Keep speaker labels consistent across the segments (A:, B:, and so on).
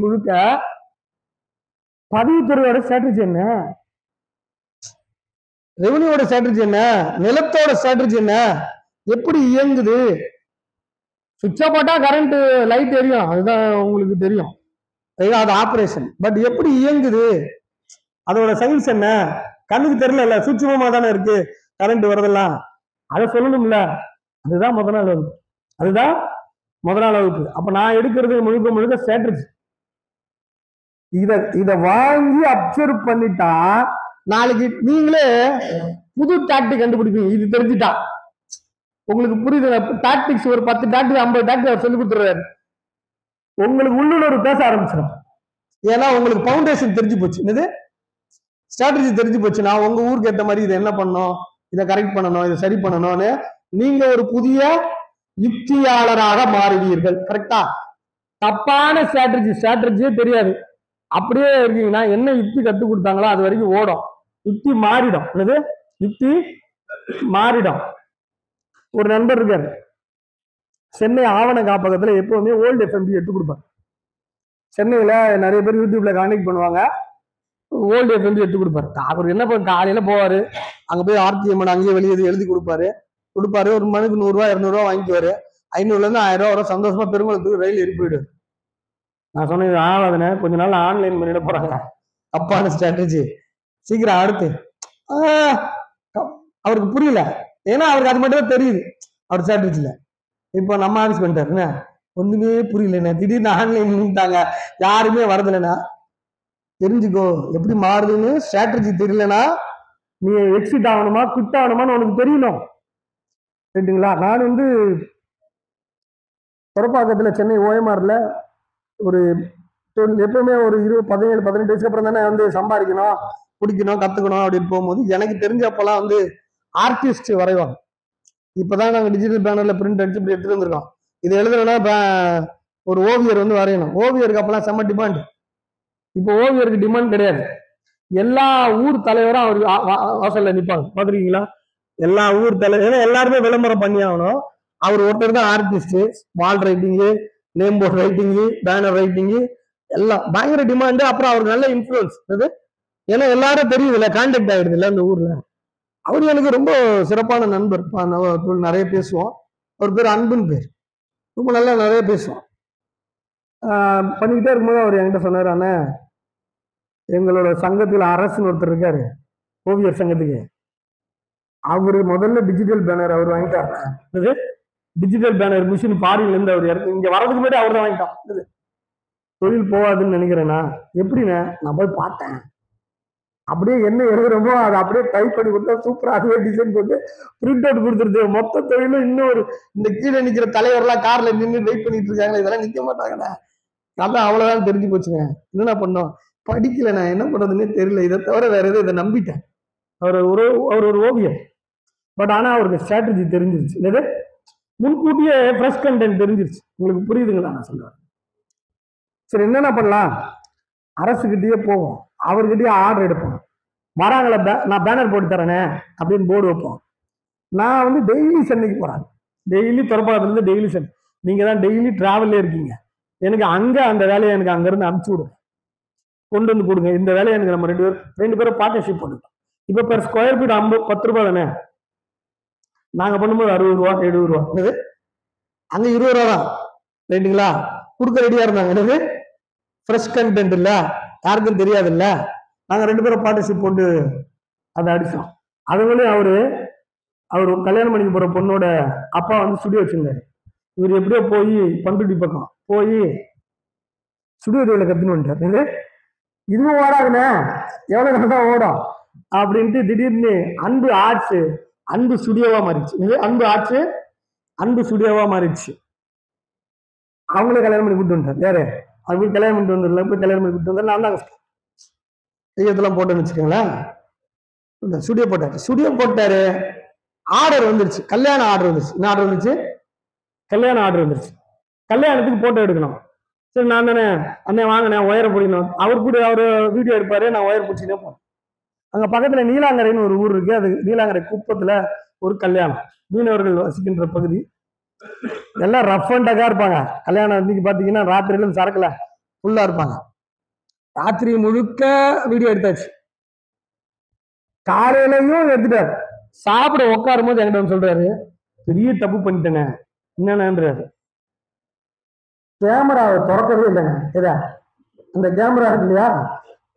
A: முழுக்க பதிவுத்துறையோட ஸ்ட்ராட்டஜி என்ன, ரெவன்யூவோட ஸ்ட்ராட்டஜி என்ன, நிலத்தோட ஸ்ட்ராட்டஜி என்ன, எப்படி இயங்குது. சுவிட்சா போட்டா கரண்ட் லைட் எரியும், அதுதான் உங்களுக்கு தெரியும், அது ஆப்ரேஷன். பட் எப்படி இயங்குது, அதோட சயின்ஸ் என்ன, கண்ணுக்கு தெரியல, சூட்சுமமா தானே இருக்கு கரண்ட் வரதெல்லாம், அதை சொல்லணும்ல. அதுதான் முதல் நாள் வகுப்பு, அதுதான் முதல் நாள் வகுப்பு. அப்ப நான் எடுக்கிறது முழுக்க முழுக்க ஸ்ட்ராட்டஜி. இத வாங்கி அப்சர்வ் பண்ணிட்டா நாளைக்கு நீங்களே புது டாக்டிக் கண்டுபிடிப்பீங்க. இது தெரிஞ்சுட்டா உங்களுக்கு புரியுது. டாக்டிக்ஸ் ஒரு 10 டாக்டிக் 50 டாக்டிக் அவர் சொல்லி கொடுத்துருவாரு. உங்களுக்கு உள்ளுணர்வு பேச ஆரம்பிச்சிடும். ஏன்னா உங்களுக்கு பவுண்டேஷன் தெரிஞ்சு போச்சு, என்னது ஸ்ட்ராட்டஜி தெரிஞ்சு போச்சு. நான் உங்க ஊருக்கு ஏற்ற மாதிரி இதை என்ன பண்ணணும், இதை கரெக்ட் பண்ணணும், இதை சரி பண்ணணும்னு நீங்க ஒரு புதிய யுக்தியாளராக மாறுவீர்கள். கரெக்டா? தப்பான ஸ்ட்ராட்டஜியே தெரியாது, அப்படியே இருக்கீங்கன்னா என்ன யுக்தி கற்றுக் கொடுத்தாங்களோ அது வரைக்கும் ஓடும். யுக்தி மாறிடும். என்னது யுக்தி மாறிடும். ஒரு நண்பர் இருக்காரு, சென்னை ஆவண காப்பகத்துல எப்பவுமே ஓல்டு எஃப்எம்பி எடுத்து கொடுப்பாரு. சென்னையில நிறைய பேர் யூடியூப்ல கான்டெக்ட் பண்ணுவாங்க, ஓல்டு எஃப்எம்பி எடுத்து கொடுப்பாரு. அவர் என்ன பண்ண, காலையில போவாரு, அங்க போய் ஆர்டிஎம் அங்கேயே வெளியே எழுதி கொடுப்பாரு. ஒரு மணிக்கு 100 ரூபா 200 ரூபா வாங்கிக்குவாரு. 500 இருந்து 1000 ரூபா வரும். சந்தோஷமா பெருங்குளத்துக்கு ரயில் ஏறி போயிடுவாரு. நான் சொன்னது ஆகாதுன்னு கொஞ்ச நாள் ஆன்லைன் பண்ணிட போறாங்க. அப்பான ஸ்ட்ராட்டஜி. சீக்கிரம் அடுத்து அவருக்கு புரியல, ஏன்னா அவருக்கு அது மட்டும் தான் தெரியுது அவர் ஸ்ட்ராட்டஜில. இப்போ நம்ம ஆஃபீஸ் பண்ணிட்டாருன்னா ஒண்ணுமே புரியலண்ணே, திடீர்னு ஆன்லைன் நின்றுட்டாங்க, யாருமே வரதில்லைண்ணா. தெரிஞ்சுக்கோ எப்படி மாறுதுன்னு. ஸ்ட்ராட்டஜி தெரியலன்னா நீ எக்ஸிட் ஆகணுமா குவிட் ஆகணுமான்னு உனக்கு தெரியணும். ரைட்டுங்களா? நான் புறப்பாக்கத்துல சென்னை ஓஎம்ஆர்ல ஒரு எப்பவுமே ஒரு 17-18 வயசுக்கு அப்புறம் தானே சம்பாதிக்கணும், பிடிக்கணும், கத்துக்கணும் அப்படின்னு போகும்போது எனக்கு தெரிஞ்சப்பெல்லாம் ஆர்டிஸ்ட் வரைவாங்க. இப்பதான் நாங்க டிஜிட்டல் பேனர்ல பிரிண்ட் அடிச்சு இப்படி எடுத்துட்டு வந்திருக்கோம். இது எழுதுனா ஒரு ஓவியர் வரையணும். ஓவியருக்கு அப்பெல்லாம் செம்ம டிமாண்ட். இப்போ ஓவியருக்கு டிமாண்ட் கிடையாது. எல்லா ஊர் தலைவரும் அவர் வாசல்ல நிற்பாங்க, பாத்துருக்கீங்களா? எல்லா ஊர் தலைவர் எல்லாருமே விளம்பரம் பண்ணி ஆகணும். அவர் ஒருத்தர் தான் artist. Wall writing, name board writing, banner writing எல்லாம் பயங்கர டிமாண்டு. அப்புறம் அவருக்கு நல்ல இன்ஃபுளுன்ஸ் அது, ஏன்னா எல்லாரும் தெரியுதுல்ல, கான்டாக்ட் ஆயிடுது இல்லை அந்த ஊர்ல. அவரு எனக்கு ரொம்ப சிறப்பான நண்பர், நிறைய பேசுவோம். அவர் பேர் அன்புன்னு பேர், ரொம்ப நல்லா நிறைய பேசுவோம். பண்ணிக்கிட்டே இருக்கும்போது அவர் என்கிட்ட சொன்னார், அண்ணா எங்களோட சங்கத்தில் அரசுன்னு ஒருத்தர் இருக்காரு, ஓவியர் சங்கத்துக்கு, அவரு முதல்ல டிஜிட்டல் பேனர் அவர் வாங்கிட்டாரு. டிஜிட்டல் பேனர் மிஷின் ஃபாரின்ல இருந்து அவர் இங்க வர்றதுக்கு முன்னாடி அவர் தான் வாங்கிட்டான். தொழில் போகாதுன்னு நினைக்கிறேன்னா எப்படின்னா, நான் போய் பார்த்தேன், அப்படியே என்ன எழுதுறமோ அதை அப்படியே டைப் பண்ணி கொடுத்தா சூப்பரா அதுவே டிசைன் போட்டு பிரிண்ட் அவுட் கொடுத்துருது. மொத்த தொழிலும் இன்னொரு இந்த கீழே நிக்கிற தலைவர்லாம் கார்ல நின்று வெயிட் பண்ணிட்டு இருக்காங்க, இதெல்லாம் நிக்க மாட்டாங்கண்ணா. அதான் அவ்வளவுதான் தெரிஞ்சு போச்சுங்க. என்னென்ன பண்ணோம், படிக்கல, நான் என்ன பண்றதுன்னே தெரியல, இதை தவிர வேற எதுவும் இதை நம்பிட்டேன். அவர் ஒரு ஓவியர், பட் ஆனா அவருக்கு ஸ்ட்ராட்டஜி தெரிஞ்சிருச்சு. இல்லது முன்கூட்டியே ஃப்ரெஷ் கண்டென்ட் தெரிஞ்சிருச்சு. உங்களுக்கு புரியுதுங்களா நான் சொல்றேன்? சரி, என்னென்ன பண்ணலாம், அரசுகிட்டயே போவோம், அவர்கிட்டயே ஆர்டர் எடுப்போம். வராங்கள, நான் பேனர் போட்டு தரேனே அப்படின்னு போர்டு வைப்போம். நான் டெய்லி சென்னைக்கு போறேன், டெய்லி துறப்பாக்கத்துல டெய்லி சென்னை. நீங்க தான் டெய்லி டிராவல்லே இருக்கீங்க, எனக்கு அங்க அந்த வேலையை எனக்கு அங்க இருந்து அனுப்பிச்சு விடுங்க, கொண்டு வந்து கொடுங்க. இந்த வேலையை எனக்கு நம்ம ரெண்டு பேரும் பார்ட்னர்ஷிப் பண்ணுறோம். இப்போ பெர் ஸ்கொயர் ஃபீட் 10 ரூபாய் தானே, நாங்க பண்ணும்போது 60 ரூபா 70 ரூபா, அங்க 20 ரூபா தான். ரைட்டுங்களா? கொடுக்க ரெடியா இருந்தாங்க. என்னது ஃப்ரெஷ் கண்டென்ட் இல்ல, யாருக்கும் தெரியாது இல்ல. நாங்க 2 பேரும் பார்ட்னர்ஷிப் போட்டு அதை அடிச்சோம். அதுவரையும் அவர் கல்யாணம் பண்ணிக்க போற பொண்ணோட அப்பா ஸ்டுடியோ வச்சிருந்தாரு. இவர் எப்படியோ போய் பண்ருட்டி பக்கம் போய் ஸ்டுடியோ தொழில கத்துன்னு வந்துட்டார். இதுவும் ஓடாதுண்ணே, எவ்வளவு நல்லா ஓடும் அப்படின்ட்டு திடீர்னு அன்பு ஆர்ட்ஸ் அன்பு ஸ்டுடியோவா மாறிடுச்சு. அன்பு ஆர்ட்ஸ் அன்பு ஸ்டுடியோவா மாறிடுச்சு. அவங்களே கல்யாணம் பண்ணி கூட்டு வந்துட்டார். யாரு? அது போய் கல்யாணம் பண்ணிட்டு வந்துடல, போய் கல்யாணம் பண்ணி கூட்டு வந்தார். நான் தான் கையெழுத்தெல்லாம் போட்டேன்னு வச்சுக்கோங்களேன். ஸ்டுடியோ போட்டாரு. ஸ்டுடியோ போட்டாரு, ஆர்டர் வந்துருச்சு, கல்யாண ஆர்டர் வந்துருச்சு. என்ன ஆர்டர் வந்துச்சு? கல்யாண ஆர்டர் வந்துருச்சு. கல்யாணத்துக்கு போட்டோ எடுக்கணும். சரி, நான் தானே அண்ணே வாங்கினே ஒயரை பிடிக்கணும். அவர் கூட அவர் வீடியோ எடுப்பாரு, நான் ஒயர் பிடிச்சினே போனேன். அங்க பக்கத்துல நீலாங்கரைன்னு ஒரு ஊர் இருக்கு, அது நீலாங்கரை குப்பத்துல ஒரு கல்யாணம், மீனவர்கள் வசிக்கின்ற பகுதி. எல்லாம் ரஃப் அண்ட் டக்கா இருப்பாங்க. கல்யாணம் இன்னைக்கு பாத்தீங்கன்னா ராத்திரியில சரக்குல ஃபுல்லா இருப்பாங்க. ராத்திரி முழுக்க வீடியோ எடுத்தாச்சு. காலையிலையும் எடுத்துட்டாரு. சாப்பிட உட்காரும் போது என்கிட்ட சொல்றாரு, பெரிய தப்பு பண்ணிட்டேனே. என்னன்றாரு, கேமராவை திறக்கவே இல்லைங்க. ஏதா அந்த கேமரா இருக்கு இல்லையா,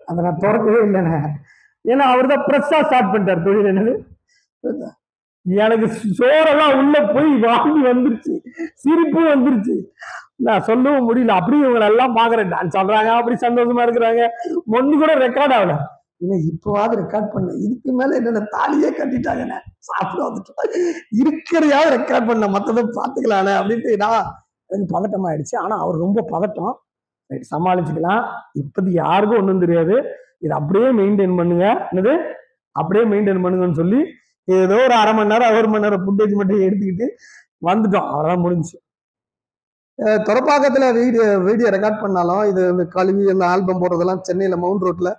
A: அதை நான் திறக்கவே இல்லைங்க. ஏன்னா அவர் தான் பிரஸ்ஸா ஸ்டார்ட் பண்ணிட்டார் தொழில். என்னது, எனக்கு சோறெல்லாம் உள்ள போய் வாங்கி வந்துருச்சு, சிரிப்பு வந்துருச்சு, நான் சொல்லவும் முடியல. அப்படி இவங்க எல்லாம் பாக்குறேன், டான்ஸ் ஆடுறாங்க, அப்படி சந்தோஷமா இருக்கிறாங்க. ஒண்ணு கூட ரெக்கார்ட் ஆகல. இப்போவாது ரெக்கார்ட் பண்ண, இதுக்கு மேல என்ன தாலியே கட்டிட்டாங்க, சாப்பிட வந்துட்டு இருக்கிறதையாவது ரெக்கார்ட் பண்ண, மற்றதை பார்த்துக்கலானே அப்படின்ட்டு நான் எனக்கு பதட்டம் ஆயிடுச்சு. ஆனா அவர் ரொம்ப பதட்டம், சமாளிச்சுக்கலாம். இப்போது யாருக்கும் ஒன்றும் தெரியாது, இது அப்படியே மெயின்டைன் பண்ணுங்க, என்னது அப்படியே மெயின்டைன் பண்ணுங்கன்னு சொல்லி ஏதோ ஒரு அரை மணி நேரம் 1 மணி நேரம் ஃபுட்டேஜ் மட்டும் எடுத்துக்கிட்டு வந்துட்டோம். அவ்வளோதான் முடிஞ்சு. துறப்பாக்கத்துல வீடியோ ரெக்கார்ட் பண்ணாலும் இது இந்த கழுவி அந்த ஆல்பம் போடுறதெல்லாம் சென்னையில மவுண்ட் ரோட்ல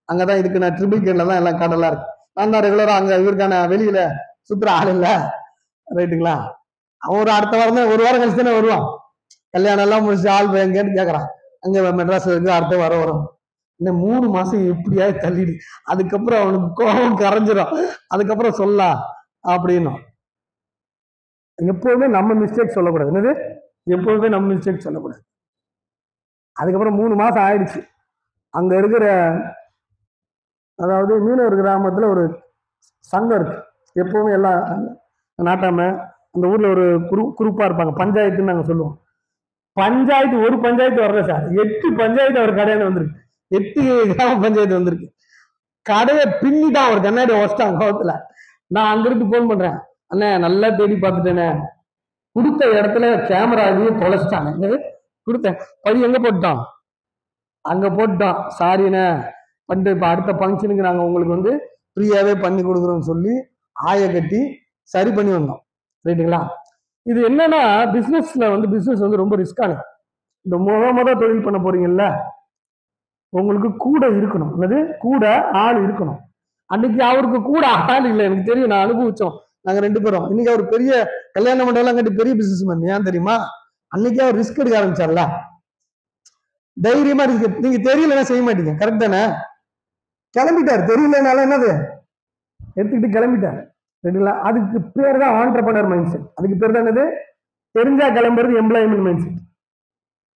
A: அங்கதான் இருக்கு. நான் ட்ரிபிள் கேன்ல தான் எல்லாம் கடலா இருக்கு. நான் தான் ரெகுலரா அங்க இவருக்கான வெளியில சுத்துற ஆள் இல்ல, ரைட்டுங்களா. அவன் ஒரு அடுத்த வாரம் தான், 1 வாரம் கழிச்சு தானே வருவான். கல்யாணம் எல்லாம் முடிச்சு ஆல்பம் எங்கேன்னு கேட்கறான். அங்க மெட்ராஸ் இருக்கு, அடுத்த வாரம் வரும். இன்னும் 3 மாசம் எப்படியாவது தள்ளிடு, அதுக்கப்புறம் அவனுக்கு கோபம் கரைஞ்சிடும், அதுக்கப்புறம் சொல்லலாம் அப்படின்னும். எப்பவுமே நம்ம மிஸ்டேக் சொல்லக்கூடாது. என்னது, எப்பவுமே நம்ம மிஸ்டேக் சொல்லக்கூடாது. அதுக்கப்புறம் 3 மாசம் ஆயிடுச்சு. அங்க இருக்கிற, அதாவது மீனவர் கிராமத்துல ஒரு சங்கம் இருக்கு. எப்பவுமே எல்லாம் நாட்டாம அந்த ஊர்ல ஒரு குரூப்பா இருப்பாங்க, பஞ்சாயத்துன்னு நாங்க சொல்லுவோம். பஞ்சாயத்து, ஒரு பஞ்சாயத்து வரல சார், 8 பஞ்சாயத்து அவர் கடையில வந்திருக்கு. 8 கிராம பஞ்சாயத்து வந்திருக்கு. கடையை பின்னிட்டான், ஒரு கண்ணாடி வச்சிட்டான் கோவத்துல. நான் அங்கிருந்து போன் பண்றேன், அண்ணே நல்லா தேடி பார்த்துட்டேனே, கொடுத்த இடத்துல கேமரா இதையும் தொலைச்சிட்டாங்க. என்னது கொடுத்தேன், பதி எங்க போட்டான், அங்க போட்டான். சாரிண்ணே பண்ணிட்டு இப்ப அடுத்த ஃபங்க்ஷனுக்கு நாங்க உங்களுக்கு வந்து ஃப்ரீயாவே பண்ணி கொடுக்குறோம்னு சொல்லி ஆய கட்டி சரி பண்ணி வந்தோம், ரைட்டுங்களா. இது என்னன்னா, பிசினஸ்ல வந்து பிசினஸ் வந்து ரொம்ப ரிஸ்கான. இந்த முத தொழில் பண்ண போறீங்கல்ல, உங்களுக்கு கூட இருக்கணும். என்னது, கூட ஆள் இருக்கணும். அன்னைக்கு அவருக்கு கூட ஆள் இல்லை, எனக்கு தெரியும், நான் அனுபவிச்சோம் நாங்க 2 பேரும். இன்னைக்கு அவர் பெரிய கல்யாண மண்டபம் கட்டி பெரிய பிசினஸ் மேன். ஏன் தெரியுமா, அன்னைக்கு அவர் ரிஸ்க் எடுக்க ஆரம்பிச்சார்ல, தைரியமா ரிஸ்க். நீங்க தெரியலன்னா செய்ய மாட்டீங்க, கரெக்ட் தானே. கிளம்பிட்டார், தெரியலனால என்னது எடுத்துக்கிட்டு கிளம்பிட்டார், ரைட்டுங்களா. அதுக்கு பேர் தான் ஆண்டர்பிரனர் மைண்ட் செட். அதுக்கு பேர் தான் என்னது, தெரிஞ்சா கிளம்புறது எம்ப்ளாய்மெண்ட் மைண்ட் செட்,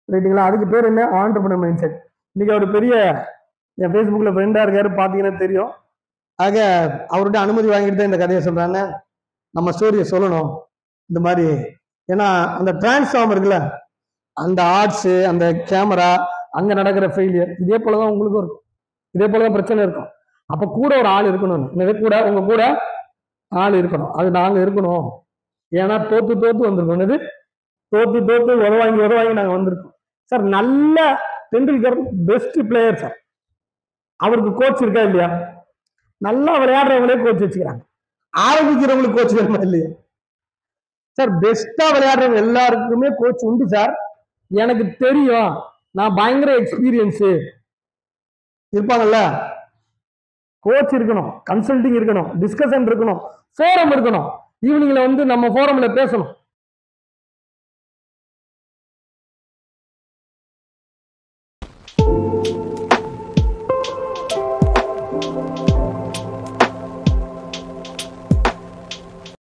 A: ரைட்டுங்களா. அதுக்கு பேர் என்ன, ஆண்டர்பிரனர் மைண்ட் செட். இன்னைக்கு அவர் பெரிய என் ஃபேஸ்புக்கில் ஃப்ரெண்டாக இருக்காரு, பார்த்தீங்கன்னா தெரியும். ஆக அவர்கிட்ட அனுமதி வாங்கிட்டு தான் இந்த கதையை சொல்கிறாங்க. நம்ம ஸ்டோரியை சொல்லணும் இந்த மாதிரி. ஏன்னா அந்த டிரான்ஸ்ஃபார்மர் இருக்குல்ல, அந்த ஆர்ட்ஸு, அந்த கேமரா, அங்கே நடக்கிற ஃபெயிலியர், இதே போல தான் உங்களுக்கும் இருக்கும், இதே போல தான் பிரச்சனை இருக்கும். அப்போ கூட ஒரு ஆள் இருக்கணும், கூட உங்கள் கூட ஆள் இருக்கணும். அது நாங்கள் இருக்கணும். ஏன்னா தோத்து வந்திருக்கோம். இது தோத்து உதவாங்கி நாங்கள் வந்திருக்கோம் சார். நல்ல டெண்டுல்கர் பெஸ்ட் பிளேயர் சார். அவருக்கு கோச் இருக்கா இல்லையா, நல்லா விளையாடுறவங்களே கோச் வச்சுக்கிறாங்க, ஆரம்பிக்கிறவங்களுக்கு கோச் வேணுமா இல்லையா சார். பெஸ்டா விளையாடுறவங்க எல்லாருக்குமே கோச் உண்டு சார். எனக்கு தெரியும், நான் பயங்கர எக்ஸ்பீரியன்ஸு இருப்பாங்கல்ல. கோச் இருக்கணும், கன்சல்டிங் இருக்கணும், டிஸ்கஷன் இருக்கணும், ஃபோரம் இருக்கணும். ஈவினிங்ல வந்து நம்ம ஃபோரம்ல பேசணும்.